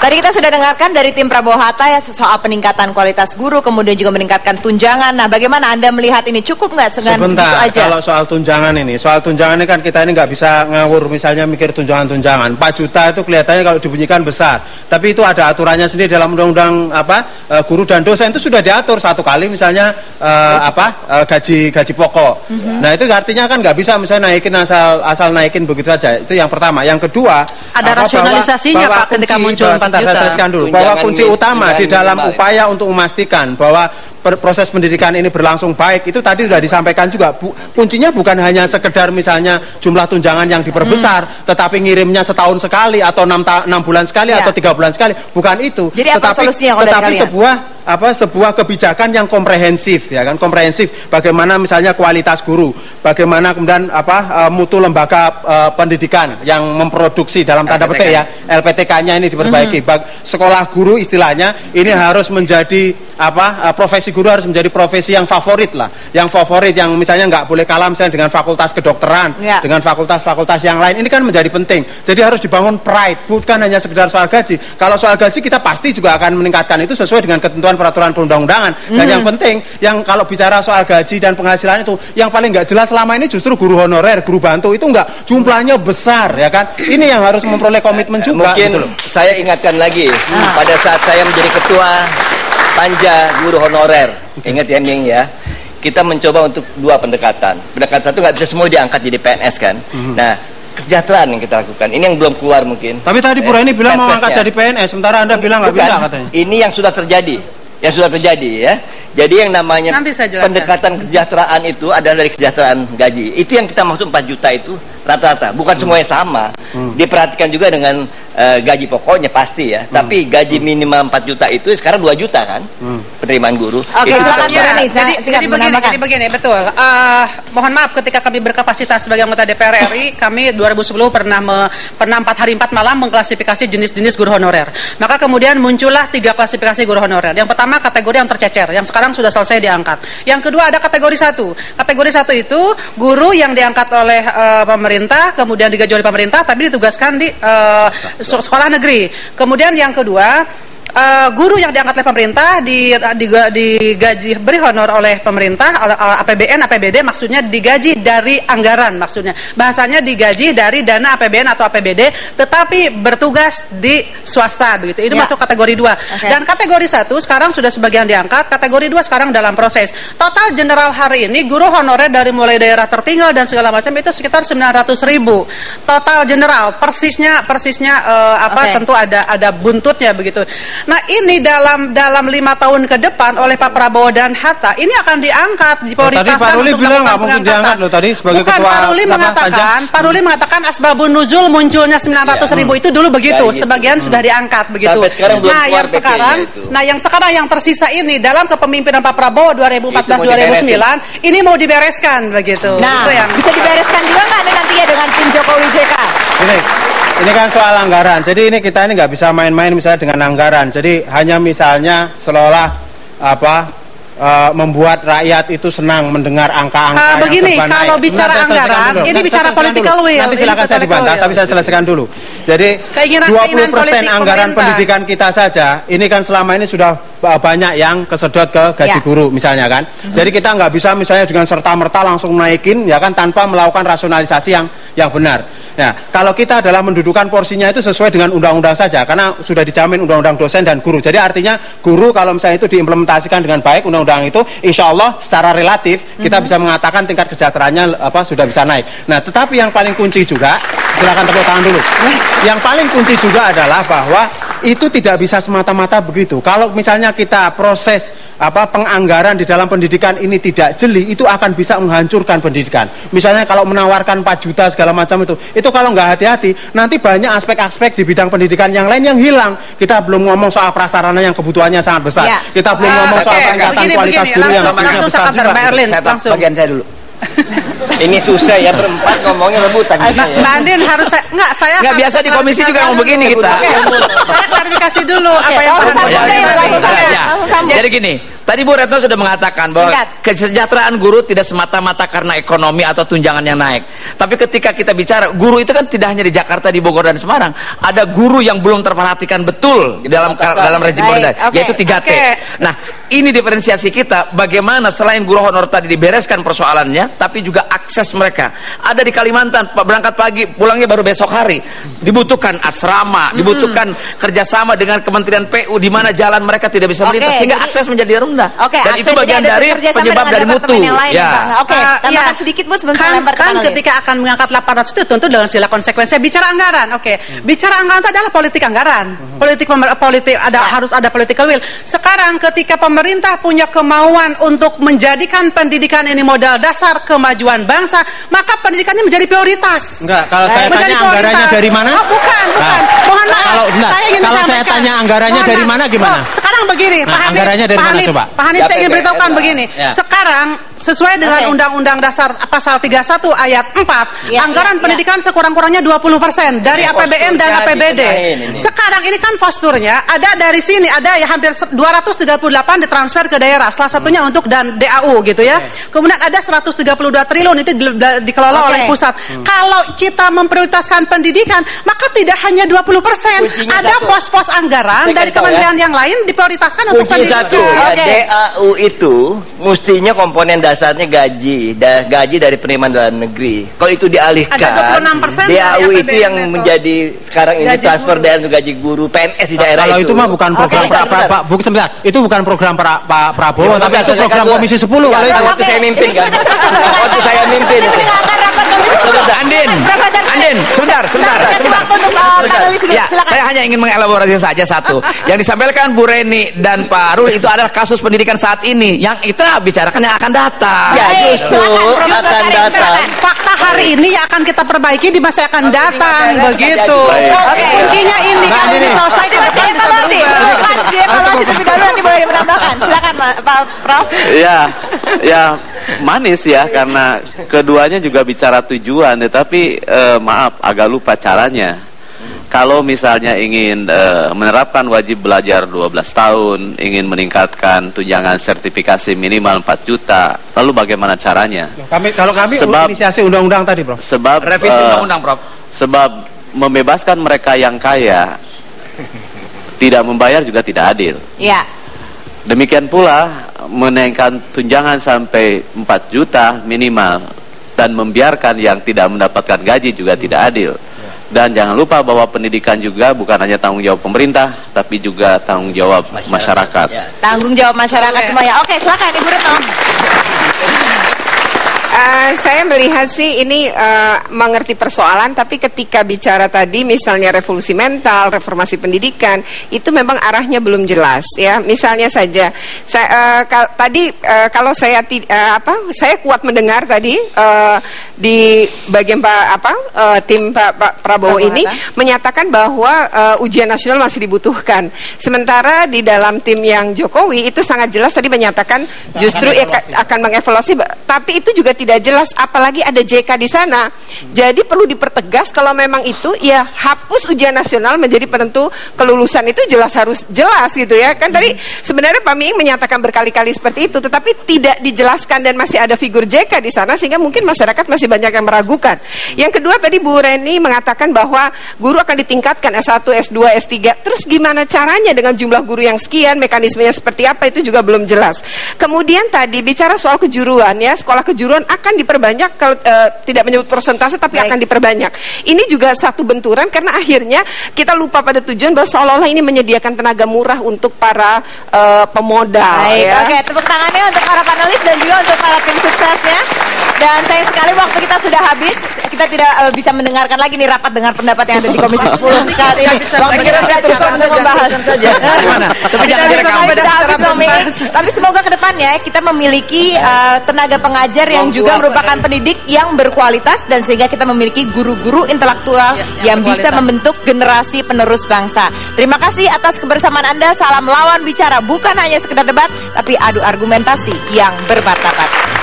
Tadi kita sudah dengarkan dari tim Prabowo Hatta ya soal peningkatan kualitas guru, kemudian juga meningkatkan tunjangan. Nah, bagaimana Anda melihat ini, cukup nggak dengan segitu aja? Kalau soal tunjangan ini kan kita ini nggak bisa ngawur misalnya mikir tunjangan. 4 juta itu kelihatannya kalau dibunyikan besar, tapi itu ada aturannya sendiri dalam undang-undang guru dan dosen itu sudah diatur 1 kali misalnya gaji pokok. Nah itu artinya kan nggak bisa misalnya naikin asal naikin begitu saja. Itu yang pertama. Yang kedua, ada rasionalisasinya Pak ketika muncul 4 juta. Saya jelaskan dulu bahwa kunci utama di dalam upaya untuk memastikan bahwa proses pendidikan ini berlangsung baik itu tadi sudah disampaikan juga. Kuncinya bukan hanya sekedar misalnya jumlah tunjangan yang diperbesar, tetapi ngirimnya setahun sekali atau 6 bulan sekali atau 3 bulan sekali, bukan itu. Jadi tetapi sebuah kebijakan yang komprehensif, ya kan, komprehensif. Bagaimana misalnya kualitas guru, bagaimana kemudian mutu lembaga pendidikan yang memproduksi dalam tanda petik ya, LPTK-nya ini diperbaiki. Sekolah guru istilahnya ini harus menjadi profesi guru harus menjadi profesi yang favorit lah, yang misalnya nggak boleh kalah misalnya dengan fakultas kedokteran, dengan fakultas-fakultas yang lain. Ini kan menjadi penting. Jadi harus dibangun pride, bukan hanya sekedar soal gaji. Kalau soal gaji kita pasti juga akan meningkatkan itu sesuai dengan ketentuan peraturan perundang-undangan. Dan yang penting, yang kalau bicara soal gaji dan penghasilan itu, yang paling nggak jelas selama ini justru guru honorer, guru bantu itu nggak jumlahnya besar, ya kan? Ini yang harus memperoleh komitmen juga. Mungkin gitu. Saya ingatkan lagi pada saat saya menjadi ketua Panja Guru Honorer, ingat ya Ming ya, kita mencoba untuk 2 pendekatan. Pendekatan satu nggak bisa semua diangkat jadi PNS kan. Nah, kesejahteraan yang kita lakukan. Ini yang belum keluar mungkin. Tapi tadi Pura ini bilang mau angkat jadi PNS, sementara Anda bilang nggak bisa katanya. Ini yang sudah terjadi. Ya. Jadi yang namanya pendekatan kesejahteraan itu adalah dari kesejahteraan gaji. Itu yang kita maksud 4 juta itu rata-rata. Bukan semuanya sama. Diperhatikan juga dengan gaji pokoknya pasti ya. Tapi gaji minimal 4 juta itu sekarang 2 juta kan penerimaan guru. Oke, silakan Jadi begini, betul. Mohon maaf ketika kami berkapasitas sebagai anggota DPR RI, kami 2010 pernah 4 hari 4 malam mengklasifikasi jenis-jenis guru honorer. Maka kemudian muncullah 3 klasifikasi guru honorer. Yang pertama kategori yang tercecer, yang sekarang sudah selesai diangkat. Yang kedua ada kategori 1. Kategori 1 itu guru yang diangkat oleh pemerintah, kemudian digaji oleh pemerintah, tapi ditugaskan di sekolah negeri. Kemudian yang kedua, guru yang diangkat oleh pemerintah digaji beri honor oleh pemerintah, APBN, APBD, maksudnya digaji dari anggaran, maksudnya bahasanya digaji dari dana APBN atau APBD, tetapi bertugas di swasta begitu. Itu masuk kategori 2. Dan kategori 1 sekarang sudah sebagian diangkat, kategori 2 sekarang dalam proses. Total general hari ini guru honorer dari mulai daerah tertinggal dan segala macam itu sekitar 900.000. Total general, persisnya tentu ada buntutnya begitu. Nah ini dalam 5 tahun ke depan oleh Pak Prabowo dan Hatta ini akan diangkat, diprioritaskan. Tadi Pak Ruli bilang nggak mungkin diangkat loh tadi sebagai ketua. Pak Ruli mengatakan asbabun nuzul munculnya 900.000 itu dulu begitu, sebagian sudah diangkat begitu. Yang sekarang yang tersisa ini dalam kepemimpinan Pak Prabowo 2014-2009 ini mau dibereskan begitu. Nah, bisa dibereskan juga nggak nantinya dengan tim Jokowi JK? Ini kan soal anggaran, jadi kita nggak bisa main-main misalnya dengan anggaran. Jadi hanya misalnya seolah membuat rakyat itu senang mendengar angka-angka begini, yang kalau bicara anggaran, ini bicara political will. Nanti silakan saya dibantah, tapi saya selesaikan dulu. Jadi 20% anggaran pendidikan kita saja, ini kan selama ini sudah banyak yang kesedot ke gaji guru misalnya kan. Jadi kita nggak bisa misalnya dengan serta-merta langsung naikin ya kan tanpa melakukan rasionalisasi yang benar. Nah, kalau kita adalah mendudukan porsinya itu sesuai dengan undang-undang saja, karena sudah dijamin undang-undang dosen dan guru. Jadi artinya guru kalau misalnya itu diimplementasikan dengan baik undang-undang itu, insya Allah secara relatif kita bisa mengatakan tingkat kesejahteraannya sudah bisa naik. Nah, tetapi yang paling kunci juga, silakan tepuk tangan dulu. Yang paling kunci juga adalah bahwa itu tidak bisa semata-mata begitu. Kalau misalnya kita proses penganggaran di dalam pendidikan ini tidak jeli, itu akan bisa menghancurkan pendidikan. Misalnya kalau menawarkan 4 juta segala macam itu kalau nggak hati-hati, nanti banyak aspek-aspek di bidang pendidikan yang lain yang hilang. Kita belum ngomong soal prasarana yang kebutuhannya sangat besar. Kita belum ngomong soal peningkatan kualitas guru yang besar juga. Bagian saya dulu. Ini susah ya, berempat ngomongnya rebutan. Mbak Andin harus saya nggak biasa di komisi juga mau begini kita. Saya klarifikasi dulu apa yang Jadi gini, tadi Bu Retno sudah mengatakan bahwa kesejahteraan guru tidak semata-mata karena ekonomi atau tunjangan yang naik. Tapi ketika kita bicara guru itu kan tidak hanya di Jakarta, di Bogor dan Semarang. Ada guru yang belum terperhatikan betul di dalam rezim pemerintah, yaitu 3T. Nah, ini diferensiasi kita bagaimana selain guru honor tadi dibereskan persoalannya, tapi juga akses mereka. Ada di Kalimantan, berangkat pagi, pulangnya baru besok hari. Dibutuhkan asrama, dibutuhkan kerjasama dengan Kementerian PU di mana jalan mereka tidak bisa melintas, sehingga akses menjadi rendah. Dan itu bagian dari penyebab dari mutu. Tambahkan sedikit Bu sebelum saya lempar ke panelis. Ketika akan mengangkat 800 itu tentu dengan segala konsekuensinya. Bicara anggaran, bicara anggaran itu adalah politik anggaran. Politik harus ada political will. Sekarang ketika pemerintah punya kemauan untuk menjadikan pendidikan ini modal dasar kemajuan bangsa, maka pendidikannya menjadi prioritas. Enggak, kalau saya tanya anggarannya dari mana? Bukan. Mohon maaf. Kalau saya tanya anggarannya dari mana gimana? Sekarang begini, Pak Hanif. Anggarannya dari mana coba? Pak Hanif, saya ingin beritahukan begini. Sekarang sesuai dengan Undang-Undang Dasar pasal 31 ayat 4, anggaran pendidikan sekurang-kurangnya 20% dari APBN dan APBD. Sekarang ini kan posturnya ada dari sini ada ya hampir 238 ditransfer ke daerah, salah satunya untuk DAU gitu ya. Kemudian ada 132 triliun itu dikelola oleh pusat. Kalau kita memprioritaskan pendidikan, maka tidak hanya 20%, ada pos-pos anggaran dari kementerian yang lain diprioritaskan untuk pendidikan. DAU itu mestinya komponen dasarnya gaji dari penerimaan dalam negeri. Kalau itu dialihkan, DAU itu yang menjadi sekarang ini transfer daerah untuk gaji guru PNS di daerah. Kalau itu mah bukan program itu bukan program Pak Prabowo, tapi itu program Komisi 10. Kalau itu waktu saya mimpin kan. Waktu saya mimpin. Andin, sebentar. Ya, saya hanya ingin mengelaborasi saja satu. Yang disampaikan Bu Reni dan Pak Ruli itu adalah kasus pendidikan saat ini. Yang kita bicarakan yang akan datang. Ya, justru akan datang. Fakta hari ini yang akan kita perbaiki di masa akan datang. Begitu. Kuncinya ini kalau ini selesai dievaluasi terlebih dahulu, nanti boleh menambahkan. Silakan Pak Prof. Ya manis ya, karena keduanya juga bicara tujuan, tetapi maaf agak lupa caranya. Kalau misalnya ingin menerapkan wajib belajar 12 tahun, ingin meningkatkan tunjangan sertifikasi minimal 4 juta, lalu bagaimana caranya? Kalau kami inisiasi undang-undang tadi, Prof. Sebab revisi undang-undang, Prof. Sebab membebaskan mereka yang kaya tidak membayar juga tidak adil. Iya. Demikian pula menaikkan tunjangan sampai 4 juta minimal dan membiarkan yang tidak mendapatkan gaji juga tidak adil. Dan jangan lupa bahwa pendidikan juga bukan hanya tanggung jawab pemerintah, tapi juga tanggung jawab masyarakat. Tanggung jawab masyarakat semuanya. Oke, silakan Ibu Retno. Saya melihat sih ini mengerti persoalan, tapi ketika bicara tadi misalnya revolusi mental, reformasi pendidikan, itu memang arahnya belum jelas ya. Misalnya saja kalau saya kuat mendengar tadi di bagian tim Pak Prabowo ini menyatakan bahwa ujian nasional masih dibutuhkan. Sementara di dalam tim yang Jokowi itu sangat jelas tadi menyatakan justru akan mengevaluasi, tapi itu juga tidak jelas, apalagi ada JK di sana. Jadi perlu dipertegas kalau memang itu ya hapus ujian nasional menjadi penentu kelulusan, itu harus jelas gitu ya. Kan tadi sebenarnya Pak Miing menyatakan berkali-kali seperti itu, tetapi tidak dijelaskan dan masih ada figur JK di sana sehingga mungkin masyarakat masih banyak yang meragukan. Yang kedua tadi Bu Reni mengatakan bahwa guru akan ditingkatkan S1, S2, S3. Terus gimana caranya dengan jumlah guru yang sekian, mekanismenya seperti apa, itu juga belum jelas. Kemudian tadi bicara soal kejuruan ya, sekolah kejuruan akan diperbanyak, kalau tidak menyebut persentase tapi akan diperbanyak. Ini juga satu benturan karena akhirnya kita lupa pada tujuan bahwa seolah-olah ini menyediakan tenaga murah untuk para pemodal. Baik, ya. Oke, tepuk tangannya untuk para panelis dan juga untuk para tim suksesnya. Dan sayang sekali waktu kita sudah habis. Kita tidak bisa mendengarkan lagi nih rapat dengar pendapat yang ada di Komisi 10 saat ini. Waktu kita sudah cukup untuk membahas saja. Tapi jangan direkam. Tapi semoga ke depannya kita memiliki tenaga pengajar yang juga merupakan pendidik yang berkualitas, dan sehingga kita memiliki guru-guru intelektual yang bisa membentuk generasi penerus bangsa. Terima kasih atas kebersamaan Anda. Salam lawan bicara, bukan hanya sekedar debat, tapi adu argumentasi yang bermartabat.